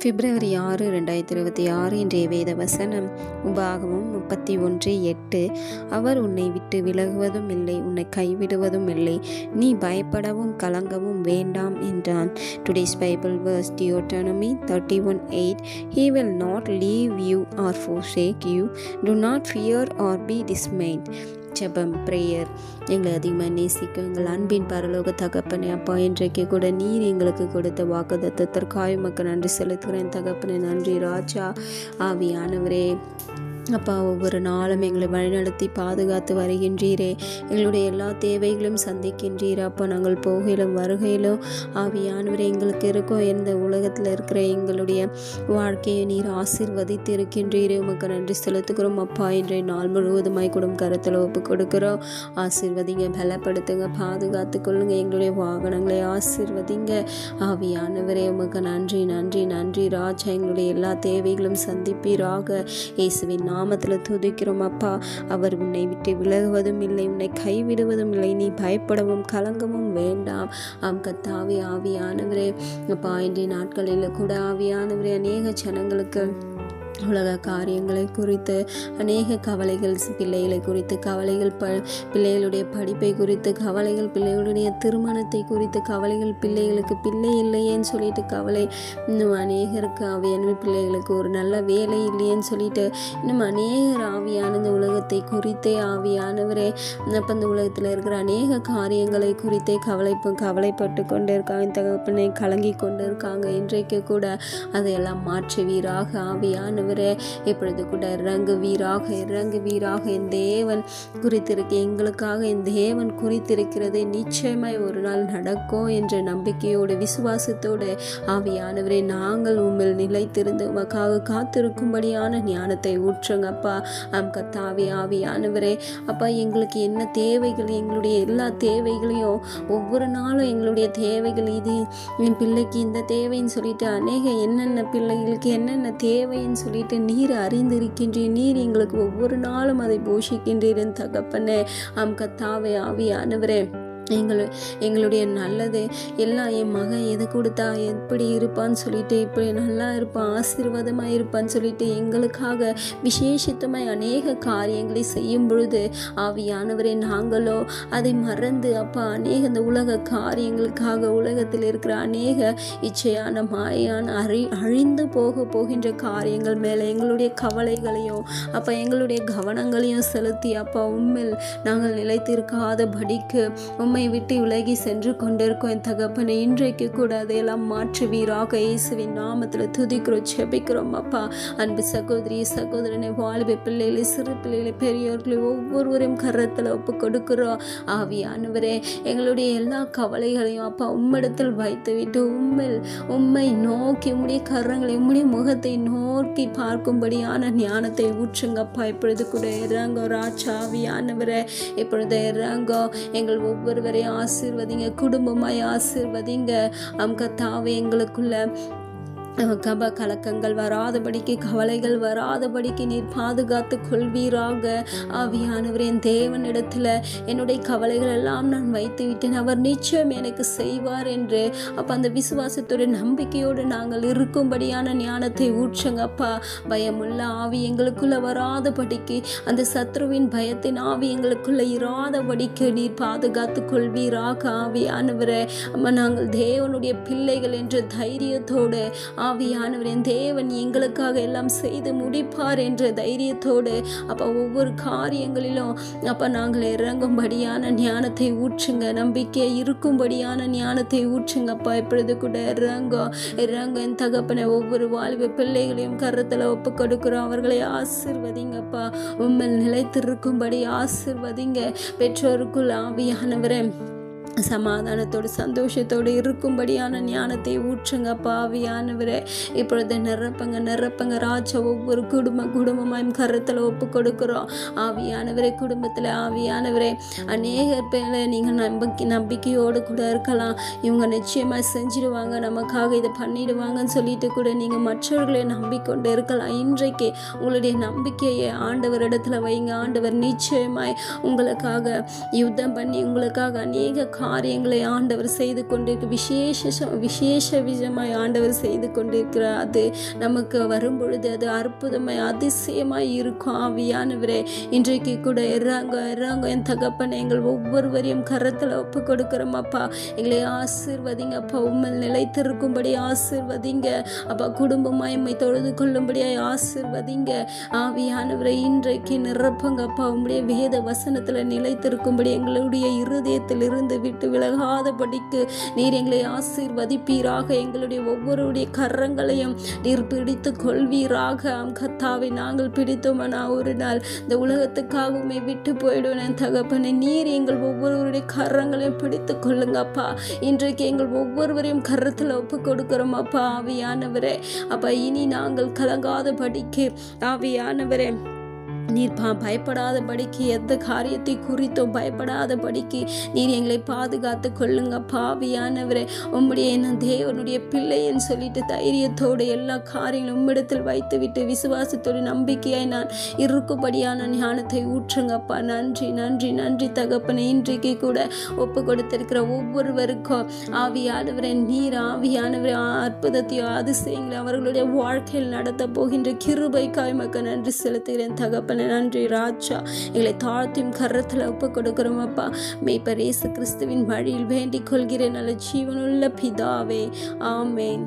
பிப்ரவரி 6, 2026 இன்றைய வேத வசனம் உபாகமம் 31:8. அவர் உன்னை விட்டு விலகுவதும் இல்லை, உன்னை கைவிடுவதும் இல்லை, நீ பயப்படவும் கலங்கவும் வேண்டாம் என்றான். Today's Bible verse Deuteronomy 31:8. He will not leave you or forsake you. Do not fear or be dismayed. ஜெபம் பிரேயர். எங்களை அதிகமாக நேசிக்கும் எங்கள் அன்பின் பரலோக தகப்பனே, அப்பா, இன்றைக்கு கூட நீர் எங்களுக்கு கொடுத்த வாக்குத்தத்தத்திற்காக மக்கள் நன்றி செலுத்துகிறேன் தகப்பனே. நன்றி ராஜா. ஆவியானவரே, அப்பா, ஒவ்வொரு நாளும் எங்களை வழிநடத்தி பாதுகாத்து வருகின்றீரே. எங்களுடைய எல்லா தேவைகளும் சந்திக்கின்றீரே. அப்பா, நாங்கள் போகையிலும் வருகையிலும் ஆவியானவரே, எங்களுக்கு இருக்கோ எந்த உலகத்தில் இருக்கிற எங்களுடைய வாழ்க்கையை நீர் ஆசீர்வதித்து இருக்கின்றீரே. உமக்கு நன்றி செலுத்துகிறோம் அப்பா. இன்றைய நாள் முழுவதுமாய் கூட கருத்தில் ஒப்பு கொடுக்கிறோம். ஆசீர்வதிங்க, பலப்படுத்துங்க, பாதுகாத்து கொள்ளுங்க. எங்களுடைய வாகனங்களை ஆசீர்வதிங்க ஆவியானவரே. உமக்கு நன்றி நன்றி நன்றி ராஜா. எங்களுடைய எல்லா தேவைகளும் சந்திப்பீராக. இயேசுவின் நாமத்தில் துதிக்கிறோம் அப்பா. அவர் உன்னை விட்டு விலகுவதும் இல்லை, உன்னை கைவிடுவதும் இல்லை, நீ பயப்படவும் கலங்கவும் வேண்டாம். கர்த்தாவே, ஆவியானவரே, அப்பா, இன்றைய நாட்களில் கூட ஆவியானவரே, அநேக ஜனங்களுக்கு உலக காரியங்களை குறித்து அநேக கவலைகள், பிள்ளைகளை குறித்து கவலைகள், பிள்ளைகளுடைய படிப்பை குறித்து கவலைகள், பிள்ளைகளுடைய திருமணத்தை குறித்து கவலைகள், பிள்ளைகளுக்கு பிள்ளை இல்லையேன்னு சொல்லிட்டு கவலை, இன்னும் அநேகருக்கு ஆவியான பிள்ளைகளுக்கு ஒரு நல்ல வேலை இல்லையேன்னு சொல்லிட்டு இன்னும் அநேகர் ஆவியான இந்த உலகத்தை குறித்தே ஆவியானவரே, அப்போ இந்த உலகத்தில் இருக்கிற அநேக காரியங்களை குறித்தே கவலைப்பட்டு கொண்டு இருக்காங்க தகப்பனை, கலங்கி கொண்டு இருக்காங்க. இன்றைக்கு கூட அதையெல்லாம் மாற்றுவீராக ஆவியானவர். இப்பொழுது கூட இறங்குவீராக. என் தேவன் குறித்திருக்க, எங்களுக்காக என் தேவன் குறித்திருக்கிறது நிச்சயமாய் ஒரு நாள் நடக்கும் என்ற நம்பிக்கையோடு விசுவாசத்தோடு ஆவியானவரே, நாங்கள் உம்மில் நிலைத்திருந்து உமக்காக காத்திருக்கும்படியான ஞானத்தை ஊற்றுங்கப்பா. கர்த்தாவே, ஆவியானவரே, அப்பா, எங்களுக்கு என்ன தேவைகள், எங்களுடைய எல்லா தேவைகளையும் ஒவ்வொரு நாளும் எங்களுடைய தேவைகள், இது என் பிள்ளைக்கு இந்த தேவைன்னு சொல்லிட்டு அநேக என்னென்ன பிள்ளைகளுக்கு என்னென்ன தேவைன்னு சொல்லிட்டு நீர் அறிந்திருக்கின்றீர். நீர் எங்களுக்கு ஒவ்வொரு நாளும் அதை போஷிக்கின்றீர் தகப்பனே. கர்த்தாவே, ஆவியானவரே, எங்களுடைய நல்லது எல்லாம், என் மகன் எதை கொடுத்தா எப்படி இருப்பான்னு சொல்லிட்டு, இப்படி நல்லா இருப்பான், ஆசீர்வாதமாக இருப்பான்னு சொல்லிட்டு எங்களுக்காக விசேஷித்தமாய் அநேக காரியங்களை செய்யும் பொழுது ஆவியானவரே, நாங்களோ அதை மறந்து அப்பா அநேக இந்த உலக காரியங்களுக்காக, உலகத்தில் இருக்கிற அநேக இச்சையான மாயான அழிந்து போகின்ற காரியங்கள் மேலே எங்களுடைய கவலைகளையும் அப்பா எங்களுடைய கவனங்களையும் செலுத்தி அப்பா உம்மில் நாங்கள் நிலைத்திருக்காத படிக்கு உம்மை விட்டு விலகி சென்று கொண்டிருக்கோம் என் தகப்பனை. இன்றைக்கு கூட அதையெல்லாம் மாற்றுவீராக. இயேசுவின் நாமத்தில் துதிக்கிறோம், செபிக்கிறோம் அப்பா. அன்பு சகோதரி சகோதரனை, வாழ்வை பிள்ளைகளை, சிறு பிள்ளைகளை, பெரியோர்களை ஒவ்வொருவரையும் கரத்தில் ஒப்பு கொடுக்கிறோம் ஆவியானவரே. எங்களுடைய எல்லா கவலைகளையும் அப்பா உம்மிடத்தில் வைத்து விட்டு உம்மை நோக்கி உம்முடைய கரங்களை, உம்முடைய முகத்தை நோக்கி பார்க்கும்படியான ஞானத்தை ஊற்றுங்கப்பா. இப்பொழுது கூட இறங்கோ ராஜா ஆவியானவரே, இப்பொழுது இறங்கோ. எங்கள் ஒவ்வொருவரையும் ஆசீர்வதிங்க, குடும்பமாய் ஆசீர்வதிங்க. கர்த்தாவே, எங்களுக்குள்ள கலக்கங்கள் வராதபடிக்கு, கவலைகள் வராதபடிக்கு நீர் பாதுகாத்து கொள்வீராக ஆவியானவர். என் தேவனிடத்தில் என்னுடைய கவலைகள் எல்லாம் நான் வைத்து விட்டேன், அவர் நிச்சயம் எனக்கு செய்வார் என்று அப்போ அந்த விசுவாசத்தோட நம்பிக்கையோடு நாங்கள் இருக்கும்படியான ஞானத்தை ஊற்றுங்கப்பா. பயமுள்ள ஆவி எங்களுக்குள்ள வராதபடிக்கு, அந்த சத்ருவின் பயத்தின் ஆவி எங்களுக்குள்ள இராதபடிக்கு நீர் பாதுகாத்து கொள்வீராக ஆவியானவரே. அம்மா, நாங்கள் தேவனுடைய பிள்ளைகள் என்ற தைரியத்தோடு ஆவியானவரின் தேவன் எங்களுக்காக எல்லாம் செய்து முடிப்பார் என்ற தைரியத்தோடு அப்போ ஒவ்வொரு காரியங்களிலும் அப்போ நாங்கள் இறங்கும்படியான ஞானத்தை ஊற்றுங்க, நம்பிக்கை இருக்கும்படியான ஞானத்தை ஊற்றுங்கப்பா. இப்பொழுது கூட இறங்க என் தகப்பனை, ஒவ்வொரு வாழ்வு பிள்ளைகளையும் கருத்தில் ஒப்பு கொடுக்கிறோம். அவர்களை ஆசீர்வதிங்கப்பா, உம்மில் நிலைத்திருக்கும்படி ஆசீர்வதிங்க. பெற்றோருக்குள் ஆவியானவரே சமாதானத்தோடு சந்தோஷத்தோடு இருக்கும்படியான ஞானத்தை ஊற்றுங்க பாவியானவரே. இப்பொழுது நிரப்பங்க ராஜா. ஒவ்வொரு குடும்பமாயும் கருத்தில் ஒப்பு கொடுக்கிறோம் ஆவியானவரே. குடும்பத்தில் ஆவியானவரே, அநேக பேரை நீங்கள் நம்பிக்கையோடு கூட இருக்கலாம். இவங்க நிச்சயமாக செஞ்சிடுவாங்க, நமக்காக இதை பண்ணிடுவாங்கன்னு சொல்லிட்டு கூட நீங்கள் மற்றவர்களை நம்பிக்கொண்டு இருக்கலாம். இன்றைக்கு உங்களுடைய நம்பிக்கையை ஆண்டவரிடத்தில் வைங்க. ஆண்டவர் நிச்சயமாய் உங்களுக்காக யுத்தம் பண்ணி உங்களுக்காக அநேக காரியங்களை ஆண்டவர் செய்து கொண்டிருக்க விசேஷ விதமாய் ஆண்டவர் செய்து கொண்டிருக்கிறார். அது நமக்கு வரும் பொழுது அது அற்புதமாய் அதிசயமாய் இருக்கும். ஆவியானவரே, இன்றைக்கு கூட இறங்க என் தகப்பனை எங்கள் ஒவ்வொருவரையும் கரத்தில் ஒப்பு கொடுக்கிறோம் அப்பா. எங்களை ஆசீர்வதிங்க அப்பா, உம்மில் நிலைத்திருக்கும்படி ஆசீர்வதிங்க அப்பா. குடும்பமாய் எம்மை தொழுது கொள்ளும்படியாய் ஆசீர்வதிங்க ஆவியானவரை. இன்றைக்கு நிரப்புங்க அப்பா. உம்முடைய வேத வசனத்தில் நிலைத்திருக்கும்படி எங்களுடைய இருதயத்தில் இருந்து விட்டு விலகாதபடிக்கு நீர் எங்களை ஆசீர்வதிப்பீராக. எங்களுடைய ஒவ்வொருடைய கரங்களையும் நீர் பிடித்து கொள்வீராக. கர்த்தாவை நாங்கள் பிடித்தோம்னா ஒரு நாள் இந்த உலகத்துக்காகவுமே விட்டு போயிடுவேன் தகப்பனை. நீர் எங்கள் ஒவ்வொருவருடைய கரங்களையும் பிடித்து கொள்ளுங்க அப்பா. இன்றைக்கு எங்கள் ஒவ்வொருவரையும் கரத்தில் ஒப்பு கொடுக்கிறோம் அப்பா. ஆவியானவரே அப்பா, இனி நாங்கள் கலங்காதபடிக்கு ஆவியானவரே நீர் பயப்படாதபடிக்கு, எந்த காரியத்தை குறித்தும் பயப்படாதபடிக்கு நீர் எங்களை பாதுகாத்து கொள்ளுங்க பாவியானவரே. உம்முடைய நான் தேவனுடைய பிள்ளைன்னு சொல்லிட்டு தைரியத்தோடு எல்லா காரியங்களும் உம்மிடத்தில் வைத்து விட்டு விசுவாசத்தோடு நம்பிக்கையாய் நான் இருக்கும்படியான ஞானத்தை ஊற்றுங்கப்பா. நன்றி நன்றி நன்றி தகப்பனே. இன்றைக்கு கூட ஒப்பு கொடுத்திருக்கிற ஒவ்வொருவருக்கும் ஆவியானவரே, நீர் ஆவியானவரே அற்புதத்தையோ அதிசயங்களை அவர்களுடைய வாழ்க்கையில் நடத்த போகின்ற கிருபைக்காய் மக்க நன்றி செலுத்துகிறேன் தகப்பனே. நன்றி ராஜா. எங்களை தாழ்த்தியும் கரத்தில் ஒப்பு கொடுக்கிறோம் அப்பா. மேய்ப்பர் இயேசு கிறிஸ்துவின் வழியில் வேண்டிக் கொள்கிறேன் நல்ல ஜீவனுள்ள பிதாவே, ஆமேன்.